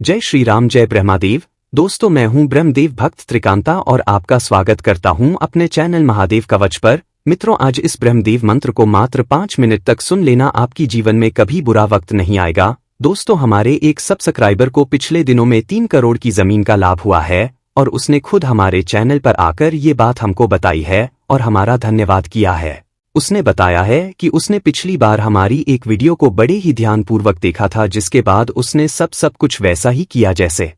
जय श्री राम, जय ब्रह्मादेव। दोस्तों, मैं हूं ब्रह्मदेव भक्त त्रिकांता और आपका स्वागत करता हूं अपने चैनल महादेव कवच पर। मित्रों, आज इस ब्रह्मदेव मंत्र को मात्र 5 मिनट तक सुन लेना, आपकी जीवन में कभी बुरा वक्त नहीं आएगा। दोस्तों, हमारे एक सब्सक्राइबर को पिछले दिनों में 3 करोड़ की जमीन का लाभ हुआ है और उसने खुद हमारे चैनल पर आकर ये बात हमको बताई है और हमारा धन्यवाद किया है। उसने बताया है कि उसने पिछली बार हमारी एक वीडियो को बड़े ही ध्यानपूर्वक देखा था, जिसके बाद उसने सब कुछ वैसा ही किया जैसे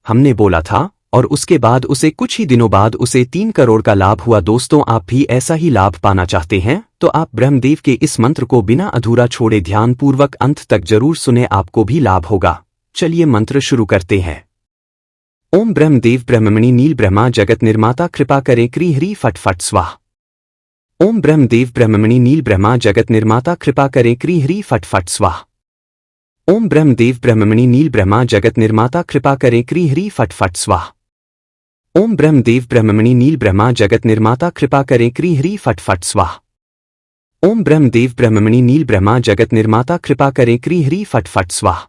हमने बोला था, और उसके बाद उसे कुछ ही दिनों बाद उसे 3 करोड़ का लाभ हुआ। दोस्तों, आप भी ऐसा ही लाभ पाना चाहते हैं तो आप ब्रह्मदेव के इस मंत्र को बिना अधूरा छोड़े ध्यानपूर्वक अंत तक जरूर सुने, आपको भी लाभ होगा। चलिए मंत्र शुरू करते हैं। ओम ब्रह्मदेव ब्रह्ममणि नील ब्रह्मा जगत निर्माता कृपा करे क्री हरि फट फट स्वाहा। ओम ब्रह्मदेव ब्रह्ममणि नील ब्रह्मा जगत निर्माता कृपा करे क्री हरि फट फट स्वाहा। ओम ब्रह्मदेव ब्रह्ममणि नील ब्रह्मा जगत निर्माता कृपा करे क्री हरि फट फट स्वाहा। ओम ब्रह्मदेव ब्रह्ममणि नील ब्रह्मा जगत निर्माता कृपा करे क्री हरि फट फट स्वाहा। ओम ब्रह्मदेव ब्रह्ममणि नील ब्रह्मा जगत निर्माता कृपा करे क्री हरि फट फट स्वाहा।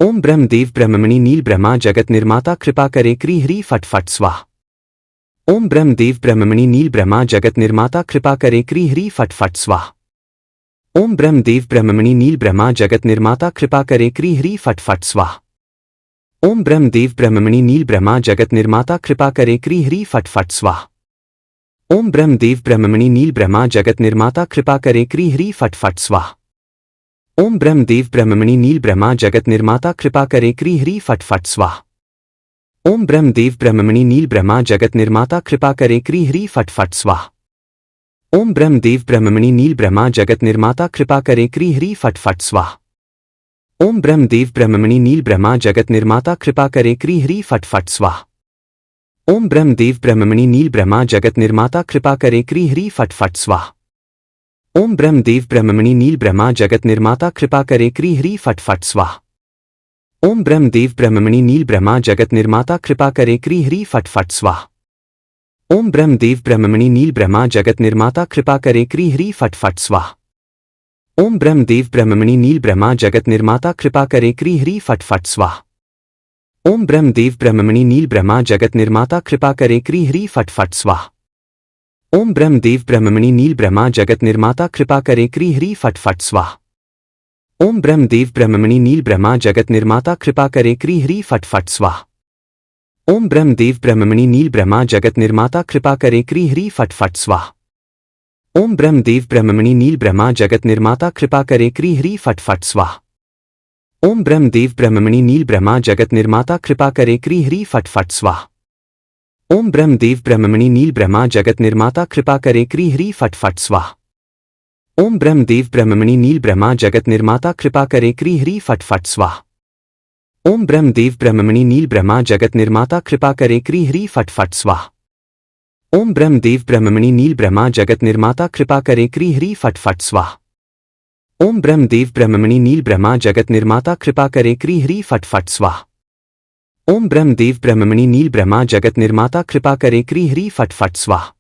ओम ब्रह्मदेव ब्रह्ममणि नील ब्रह्मा जगत निर्माता कृपा करे क्री हरि फट फट स्वाहा। ओम ब्रह्मदेव ब्रह्ममणि नील ब्रह्मा जगत निर्माता कृपा करे क्री हरि फट फट स्वाहा। ओम ब्रह्मदेव ब्रह्ममणि नील ब्रह्मा जगत निर्माता कृपा करे क्री हरि फट फट स्वाहा। ओम ब्रह्मदेव ब्रह्ममणि नील ब्रह्मा जगत निर्माता कृपा करे क्री हरि फट फट स्वाहा। ओम ब्रह्मदेव ब्रह्ममणि नील ब्रह्मा जगत निर्माता कृपा करे क्री हरि फट फट स्वाहा। ओम ब्रह्मदेव ब्रह्ममणि नील ब्रह्मा जगत निर्माता कृपा करे क्री हरि फट फट स्वाहा। ओम ब्रह्मदेव ब्रह्ममणि नील ब्रह्मा जगत निर्माता कृपा करे क्री हरि फट फट स्वाहा। ओम ब्रह्मदेव ब्रह्ममणि नील ब्रह्मा जगत निर्माता कृपा करे क्री हरि फट फट स्वाहा। ओम ब्रह्मदेव ब्रह्ममणि नील ब्रह्मा जगत निर्माता कृपा करे क्री हरि फट फट स्वाहा। ओम ब्रह्मदेव ब्रह्ममणि नील ब्रह्मा जगत निर्माता कृपा करे क्री हरि फट फट स्वाहा। ओम ब्रह्मदेव ब्रह्ममणि नील ब्रह्मा जगत निर्माता कृपा करे क्री हरि फट फट स्वाहा। ओम ब्रह्मदेव ब्रह्ममणि नील ब्रह्मा जगत निर्माता कृपा करे क्री हरि फट फट स्वाहा। ओम ब्रह्मदेव ब्रह्ममणि नील ब्रह्मा जगत निर्माता कृपा करे क्री हरि फट फट स्वाहा। ओम ब्रह्मदेव ब्रह्ममणि नील ब्रह्मा जगत निर्माता कृपा करे क्री हरि फट फट स्वाहा। ओम ब्रह्मदेव ब्रह्ममणि नील ब्रह्मा जगत निर्माता कृपा करे क्री हरि फट फट स्वाहा। ओम ब्रह्मदेव ब्रह्ममणि नील ब्रह्मा जगत निर्माता कृपा करे क्री हरि फट फट स्वाहा। ओम ब्रह्मदेव ब्रह्ममणि नील ब्रह्मा जगत निर्माता कृपा करे क्री हरि फट फट स्वाहा। ओम ब्रह्मदेव ब्रह्ममणि नील ब्रह्मा जगत निर्माता कृपा करे क्री हरि फट फट स्वाहा। ओम ब्रह्मदेव ब्रह्ममणि नील ब्रह्मा जगत निर्माता कृपा करे क्री हरि फट फट स्वाहा। ओम ब्रह्मदेव ब्रह्ममणि नील ब्रह्मा जगत निर्माता कृपा करे क्री हरि फट फट स्वाहा। ओम ब्रह्मदेव ब्रह्ममणि नील ब्रह्मा जगत निर्माता कृपा करे क्री हरि फट फट स्वाहा। ओम ब्रह्मदेव ब्रह्ममणि नील ब्रह्मा जगत निर्माता कृपा करे क्री हरि फट फट स्वाहा। ओम ब्रह्मदेव ब्रह्ममणि नील ब्रह्मा जगत निर्माता कृपा करे क्री हरि फट फट स्वाहा। ओम ब्रह्मदेव ब्रह्ममणि नील ब्रह्मा जगत निर्माता कृपा करे क्री हरि फट फट स्वाहा। ओम ब्रह्मदेव ब्रह्ममणि नील ब्रह्मा जगत निर्माता कृपा करे क्री हरि फट फट स्वाहा। ओम ब्रह्मदेव ब्रह्ममणि नील ब्रह्मा जगत निर्माता कृपा करे क्री हरि फट फट स्वाहा।